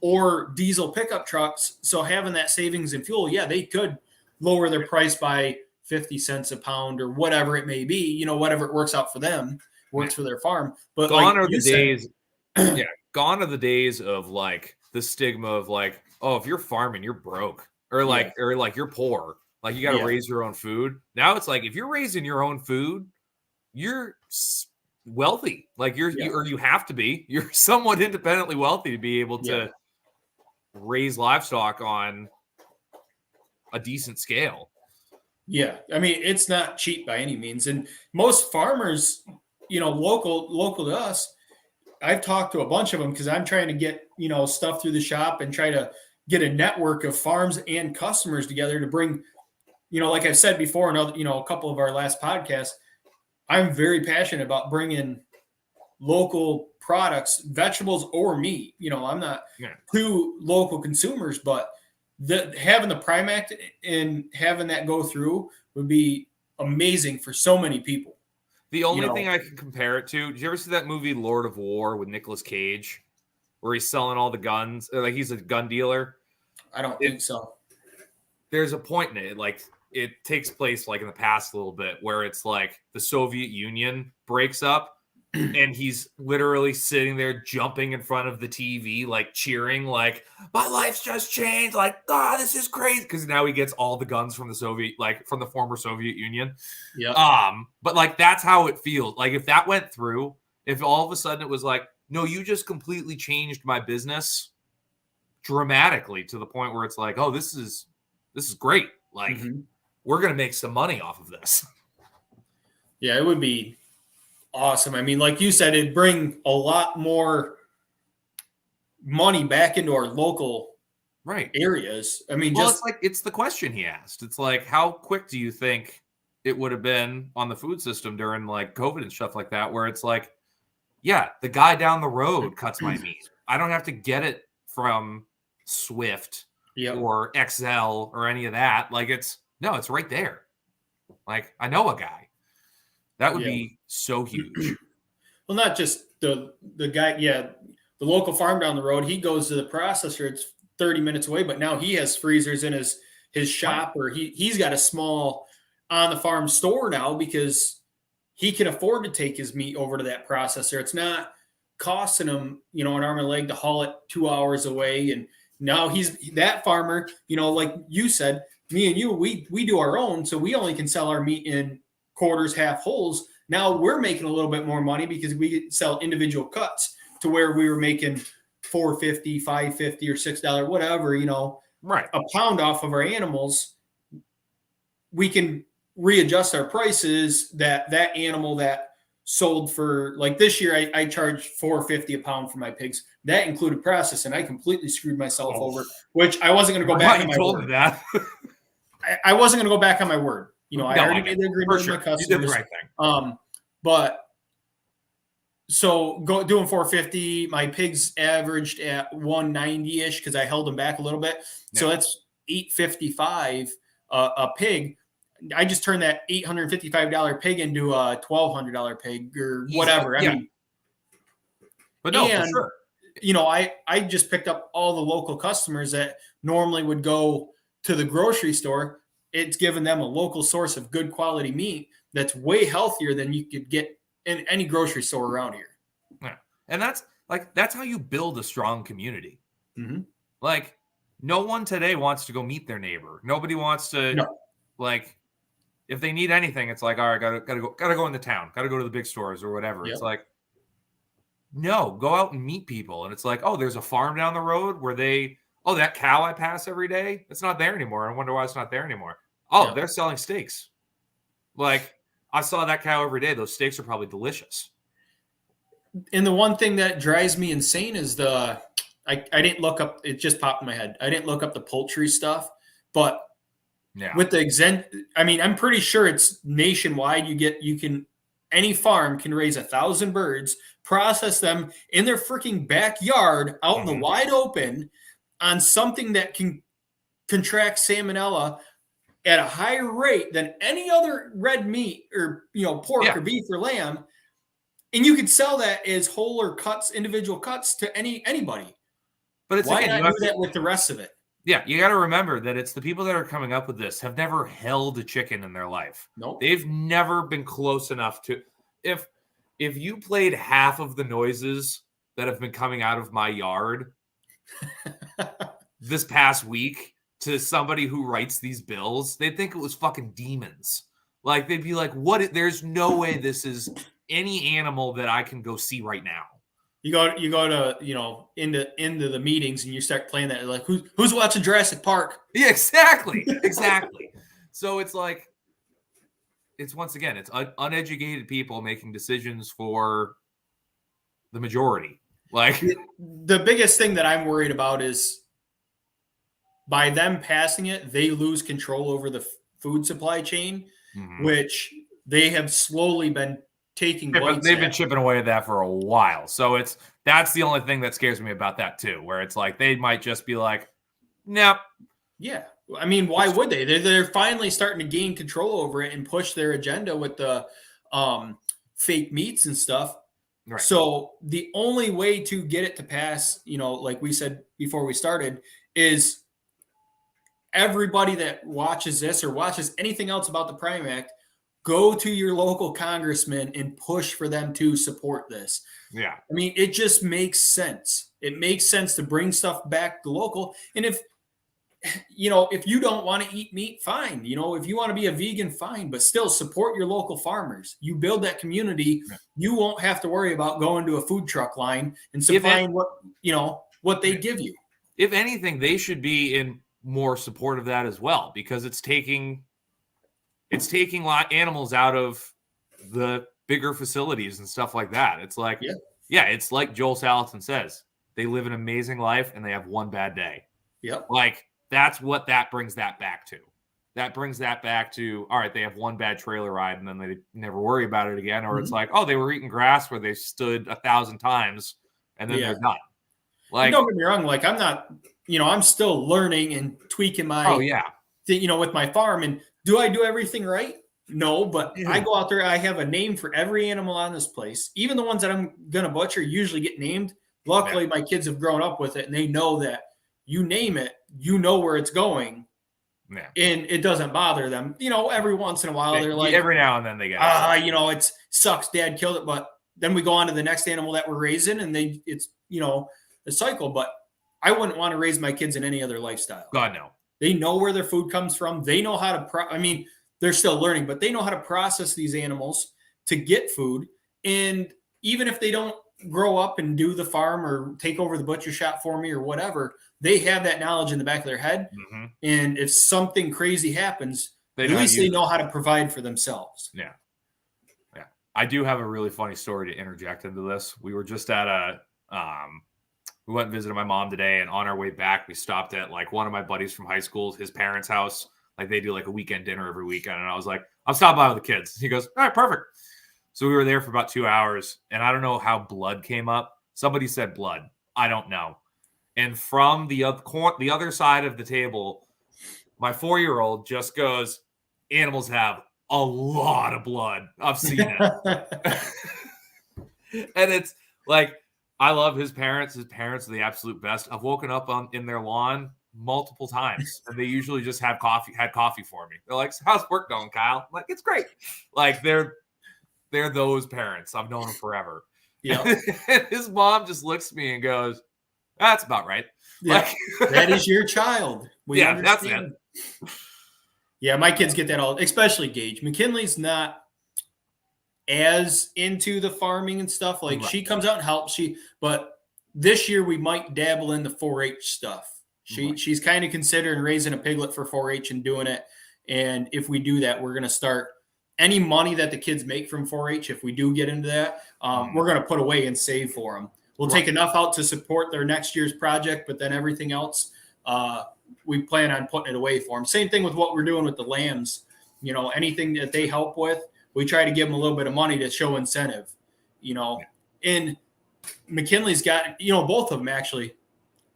or diesel pickup trucks. So having that savings in fuel, they could lower their price by 50 cents a pound or whatever it may be, whatever it works out for them, works for their farm. But gone are the days. Gone are the days of like the stigma of like, oh, if you're farming, you're broke or like you're poor. Like you got to raise your own food. Now it's like, if you're raising your own food, you're wealthy. Like you have to be, you're somewhat independently wealthy to be able to raise livestock on a decent scale. Yeah. I mean, it's not cheap by any means. And most farmers, local to us, I've talked to a bunch of them because I'm trying to get, stuff through the shop and try to get a network of farms and customers together to bring, like I've said before, a couple of our last podcasts, I'm very passionate about bringing local products, vegetables or meat. I'm not to local consumers, but having the Prime Act and having that go through would be amazing for so many people. The only thing I can compare it to, did you ever see that movie Lord of War with Nicolas Cage, where he's selling all the guns, like he's a gun dealer? I don't think so. There's a point in it, like it takes place like in the past a little bit, where it's like the Soviet Union breaks up and he's literally sitting there jumping in front of the TV, like cheering, like my life's just changed, like this is crazy, because now he gets all the guns from from the former Soviet Union. But like that's how it feels. Like if that went through, if all of a sudden it was like, no, you just completely changed my business dramatically to the point where it's like, oh, this is great. Like we're gonna make some money off of this. Yeah, it would be awesome. I mean, like you said, it'd bring a lot more money back into our local areas. I mean, it's the question he asked. It's like, how quick do you think it would have been on the food system during like COVID and stuff like that, where it's like, the guy down the road cuts my meat. I don't have to get it from Swift or XL or any of that. Like it's right there. Like I know a guy. That would be so huge. Well, not just the guy, the local farm down the road, he goes to the processor, it's 30 minutes away, but now he has freezers in his shop, or he's got a small on the farm store now because he can afford to take his meat over to that processor. It's not costing him, an arm and a leg to haul it 2 hours away. And now he's that farmer, like you said, me and you, we do our own. So we only can sell our meat in quarters, half wholes. Now we're making a little bit more money because we sell individual cuts, to where we were making $4.50, $5.50 or $6, whatever, a pound off of our animals. We can readjust our prices that animal that sold for, like this year, I charged $4.50 a pound for my pigs. That included process, and I completely screwed myself over, which I wasn't going to go back on my word. That. I wasn't going to go back on my word. You know, I already made the agreement with my customers. You did the right thing. But so doing 450, my pigs averaged at 190-ish because I held them back a little bit. Yeah. So that's $855 a pig. I just turned that $855 pig into a $1,200 pig or whatever. Yeah. I mean, but no, for sure. You know, I just picked up all the local customers that normally would go to the grocery store. It's given them a local source of good quality meat that's way healthier than you could get in any grocery store around here. Yeah. And that's how you build a strong community. Mm-hmm. Like, no one today wants to go meet their neighbor. Nobody wants to like, if they need anything, it's like, all right, gotta go into town, gotta go to the big stores or whatever. Yep. It's like, no, go out and meet people. And it's like, oh, there's a farm down the road where that cow I pass every day, it's not there anymore. I wonder why it's not there anymore. Oh, they're selling steaks. Like, I saw that cow every day. Those steaks are probably delicious. And the one thing that drives me insane is I didn't look up, it just popped in my head. I didn't look up the poultry stuff, but with the exempt, I mean, I'm pretty sure it's nationwide. Any farm can raise 1,000 birds, process them in their freaking backyard out in the wide open on something that can contract salmonella at a higher rate than any other red meat or, pork or beef or lamb. And you could sell that as whole or individual cuts to anybody. But it's, why not do that with the rest of it? Yeah, you got to remember that it's the people that are coming up with this have never held a chicken in their life. Nope. They've never been close enough to. If you played half of the noises that have been coming out of my yard this past week to somebody who writes these bills, they'd think it was fucking demons. Like, they'd be like, "What? There's no way this is any animal that I can go see right now." You go to into the meetings and you start playing that, like, who's watching Jurassic Park? Yeah, exactly. So it's like, it's once again, it's uneducated people making decisions for the majority. Like, the biggest thing that I'm worried about is by them passing it, they lose control over the food supply chain, which they have slowly been taking. But they've been chipping away at that for a while. So that's the only thing that scares me about that too, where it's like they might just be like, nope. Yeah. I mean, why would they? They're finally starting to gain control over it and push their agenda with the fake meats and stuff. Right. So the only way to get it to pass, like we said before we started, is everybody that watches this or watches anything else about the Prime Act, go to your local congressman and push for them to support this. Yeah. I mean, it just makes sense. It makes sense to bring stuff back to local. And if you don't want to eat meat, fine. If you want to be a vegan, fine, but still support your local farmers. You build that community. Yeah. You won't have to worry about going to a food truck line and supplying what they give you. If anything, they should be in more support of that as well, because it's taking animals out of the bigger facilities and stuff like that. It's like, it's like Joel Salatin says, they live an amazing life and they have one bad day. Yep. Like, that's what that brings that back to. That brings that back to, all right, they have one bad trailer ride and then they never worry about it again. Or it's like, oh, they were eating grass where they stood 1,000 times and then they're done. Like, don't get me wrong. Like, I'm not, I'm still learning and tweaking my, with my farm. And do I do everything right? No, but I go out there. I have a name for every animal on this place. Even the ones that I'm going to butcher usually get named. Luckily, my kids have grown up with it and they know that you name it, where it's going. Yeah. And it doesn't bother them. Every once in a while, they're like, every now and then they get it sucks. Dad killed it. But then we go on to the next animal that we're raising and it's a cycle. But I wouldn't want to raise my kids in any other lifestyle. God, no. They know where their food comes from. They know how to, they're still learning, but they know how to process these animals to get food. And even if they don't grow up and do the farm or take over the butcher shop for me or whatever, they have that knowledge in the back of their head. Mm-hmm. And if something crazy happens, at least they know how to provide for themselves. Yeah. I do have a really funny story to interject into this. We were just at we went and visited my mom today, and on our way back, we stopped at like one of my buddies from high school, his parents' house. Like they do like a weekend dinner every weekend. And I was like, I'm stopping by with the kids. He goes, all right, perfect. So we were there for about 2 hours, and I don't know how blood came up. Somebody said blood. I don't know. And from the other side of the table, my 4-year-old just goes, animals have a lot of blood. I've seen it. And it's like, I love his parents. His parents are the absolute best. I've woken up in their lawn multiple times, and they usually just had coffee for me. They're like, how's work going, Kyle? I'm like, it's great. Like they're those parents. I've known them forever. Yeah. And his mom just looks at me and goes, that's about right. Yeah. Like, that is your child. We understand. That's it. Yeah, my kids get that all, especially Gage. McKinley's not as into the farming and stuff. Like Right. she comes out and helps. But this year we might dabble in the 4-H stuff. She's kind of considering raising a piglet for 4-H and doing it. And if we do that, we're going to start any money that the kids make from 4-H. If we do get into that, we're going to put away and save for them. We'll take enough out to support their next year's project, but then everything else, we plan on putting it away for them. Same thing with what we're doing with the lambs. You know, anything that they help with, we try to give them a little bit of money to show incentive. You know, and McKinley's got, you know, both of them actually.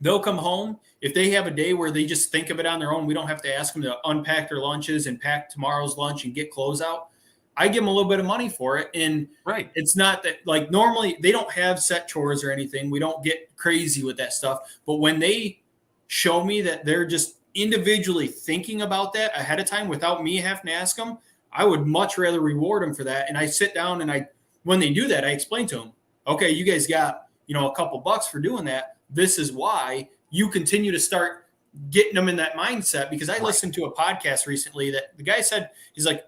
They'll come home if they have a day where they just think of it on their own. We don't have to ask them to unpack their lunches and pack tomorrow's lunch and get clothes out. I give them a little bit of money for it. And it's not that, like, normally they don't have set chores or anything. We don't get crazy with that stuff. But when they show me that they're just individually thinking about that ahead of time without me having to ask them, I would much rather reward them for that. And I sit down and when they do that, I explain to them, okay, you guys got, you know, a couple bucks for doing that. This is why. You continue to start getting them in that mindset, because I listened to a podcast recently that the guy said, he's like,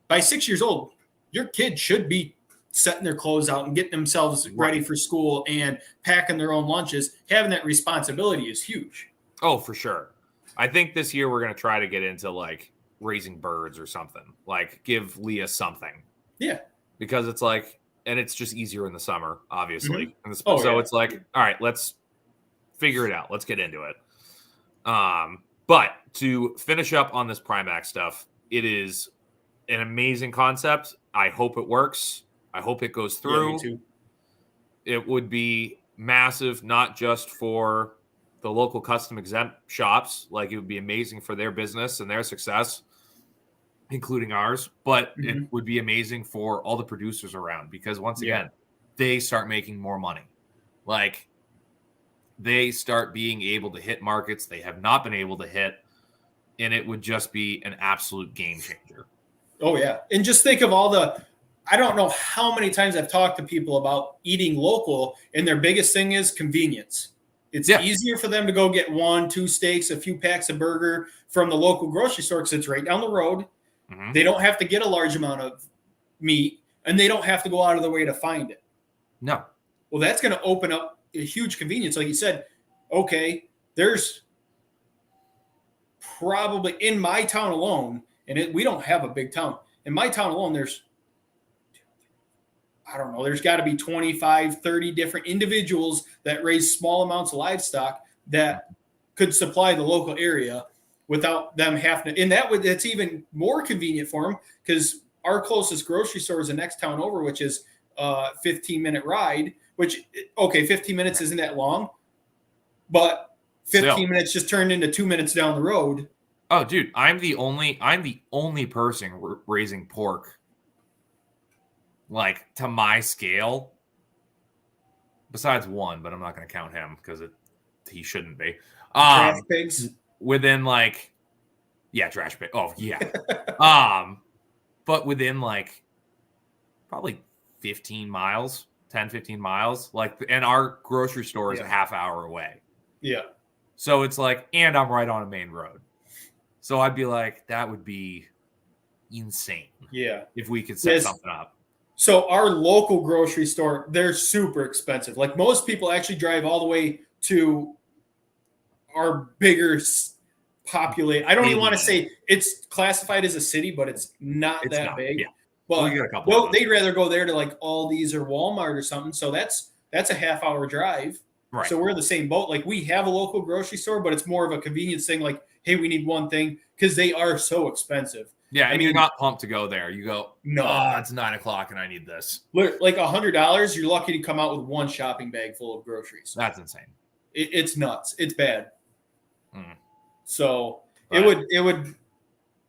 by 6 years old, your kid should be setting their clothes out and getting themselves ready for school and packing their own lunches. Having that responsibility is huge. Oh, for sure. I think this year we're going to try to get into like raising birds or something, like give Leah something. Yeah. Because it's like, and it's just easier in the summer, obviously. Mm-hmm. So it's like, all right, let's figure it out. Let's get into it. But to finish up on this Primax stuff, it is an amazing concept. I hope it works. I hope it goes through. Yeah, me too. It would be massive, not just for the local custom exempt shops. Like, it would be amazing for their business and their success, including ours. But it would be amazing for all the producers around, because once again, they start making more money. Like, they start being able to hit markets they have not been able to hit, and it would just be an absolute game changer. Oh, yeah. And just think of I don't know how many times I've talked to people about eating local, and their biggest thing is convenience. It's easier for them to go get 1-2 steaks, a few packs of burger from the local grocery store because it's right down the road. Mm-hmm. They don't have to get a large amount of meat, and they don't have to go out of their way to find it. No. Well, that's going to open up a huge convenience. Like you said, okay, there's probably in my town alone, and we don't have a big town. In my town alone, there's got to be 25, 30 different individuals that raise small amounts of livestock that could supply the local area without them having to. And that's even more convenient for them, because our closest grocery store is the next town over, which is a 15-minute ride, which, okay, 15 minutes isn't that long, but 15 minutes just turned into 2 minutes down the road. Oh, dude, I'm the only person raising pork, like, to my scale, besides one, but I'm not going to count him because he shouldn't be. Trash pigs? Within, like, trash pig. Oh, yeah. But within, like, probably 15 miles. 10, 15 miles, like, and our grocery store is a half hour away. Yeah. So it's like, and I'm right on a main road. So I'd be like, that would be insane. Yeah. If we could set something up. So our local grocery store, they're super expensive. Like, most people actually drive all the way to our bigger populate. I don't even want to say it's classified as a city, but it's not that big. Yeah. Well, you got a couple of those. they'd rather go there to like Aldi's or Walmart or something. So that's a half-hour drive. Right. So we're in the same boat. Like we have a local grocery store, but it's more of a convenience thing. Like, hey, we need one thing because they are so expensive. Yeah, and you're not pumped to go there. You go, no, it's 9 o'clock and I need this. Like $100, you're lucky to come out with one shopping bag full of groceries. That's insane. It's nuts. It's bad. So But it would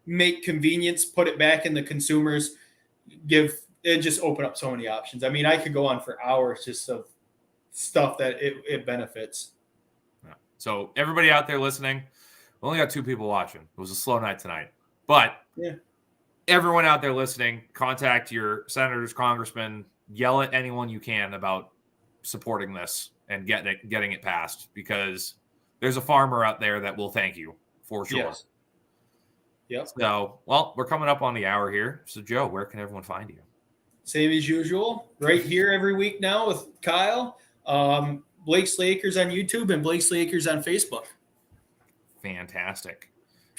make convenience, put it back in the consumers, just open up so many options. I mean, I could go on for hours just of stuff that it benefits. Yeah. So everybody out there listening, we only got 2 people watching. It was a slow night tonight. But everyone out there listening, contact your senators, congressmen, yell at anyone you can about supporting this and getting it passed, because there's a farmer out there that will thank you for sure. Yes. Yep. So, well, we're coming up on the hour here. So, Joe, where can everyone find you? Same as usual, right here every week now with Kyle. blakesleeacr on YouTube and blakesleeacr on Facebook. Fantastic.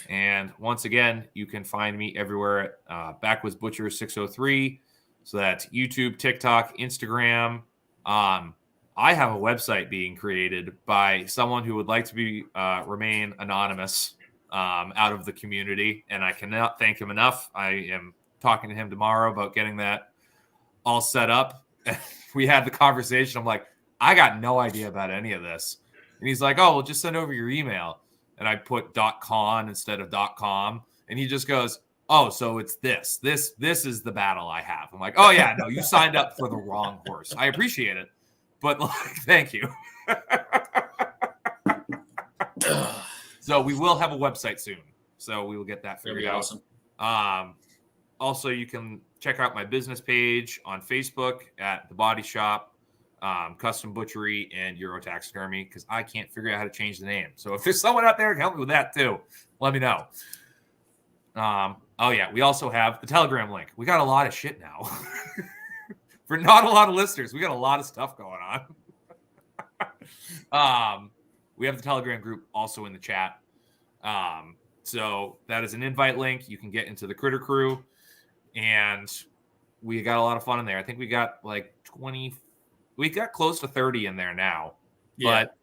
And once again, you can find me everywhere at Backwoods Butcher 603. So that's YouTube, TikTok, Instagram. I have a website being created by someone who would like to remain anonymous out of the community, and I cannot thank him enough. I am talking to him tomorrow about getting that all set up. We had the conversation. I'm like, I got no idea about any of this. And he's like, oh, well, just send over your email. And I put .con instead of .com. And he just goes, oh, so it's this. This is the battle I have. I'm like, oh, yeah, no, you signed up for the wrong horse. I appreciate it. But thank you. So we will have a website soon. So we will get that figured out. Awesome. Also, you can check out my business page on Facebook at The Body Shop, Custom Butchery, and Euro Taxidermy, because I can't figure out how to change the name. So if there's someone out there who can help me with that too, let me know. Oh, yeah. We also have the Telegram link. We got a lot of shit now. For not a lot of listeners, we got a lot of stuff going on. We have the Telegram group also in the chat. So that is an invite link. You can get into the Critter Crew, and we got a lot of fun in there. I think we got like 20. We got close to 30 in there now. Yeah. But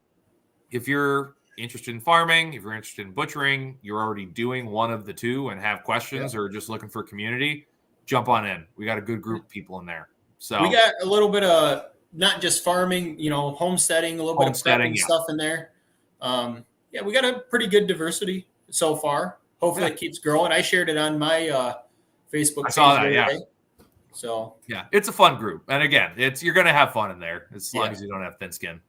if you're interested in farming, if you're interested in butchering, you're already doing one of the two and have questions or just looking for community, jump on in. We got a good group of people in there. So we got a little bit of not just farming, homesteading, a little bit of prepping stuff in there. We got a pretty good diversity so far. Hopefully it keeps growing. I shared it on my Facebook page. I saw that, yeah. So yeah, it's a fun group. And again, you're gonna have fun in there as long as you don't have thin skin.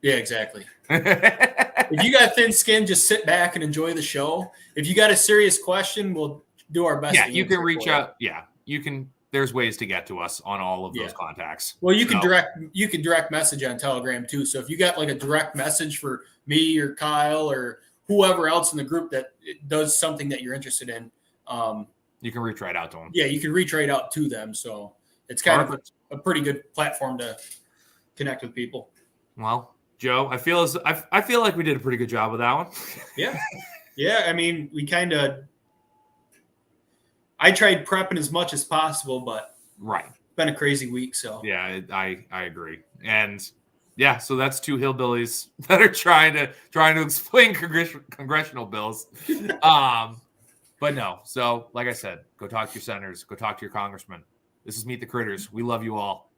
Yeah, exactly. If you got thin skin, just sit back and enjoy the show. If you got a serious question, we'll do our best. Yeah, you can reach out. Yeah, you can. There's ways to get to us on all of those contacts. Well, you can direct message on Telegram too. So if you got like a direct message for me or Kyle or whoever else in the group that does something that you're interested in, you can reach right out to them. Yeah, you can reach right out to them. So it's kind of a pretty good platform to connect with people. Well, Joe, I feel like we did a pretty good job with that one. Yeah. I mean, I tried prepping as much as possible, but it's been a crazy week. So yeah, I agree. And yeah, so that's two hillbillies that are trying to explain congressional bills. But no. So like I said, go talk to your senators, go talk to your congressmen. This is Meet the Critters. We love you all.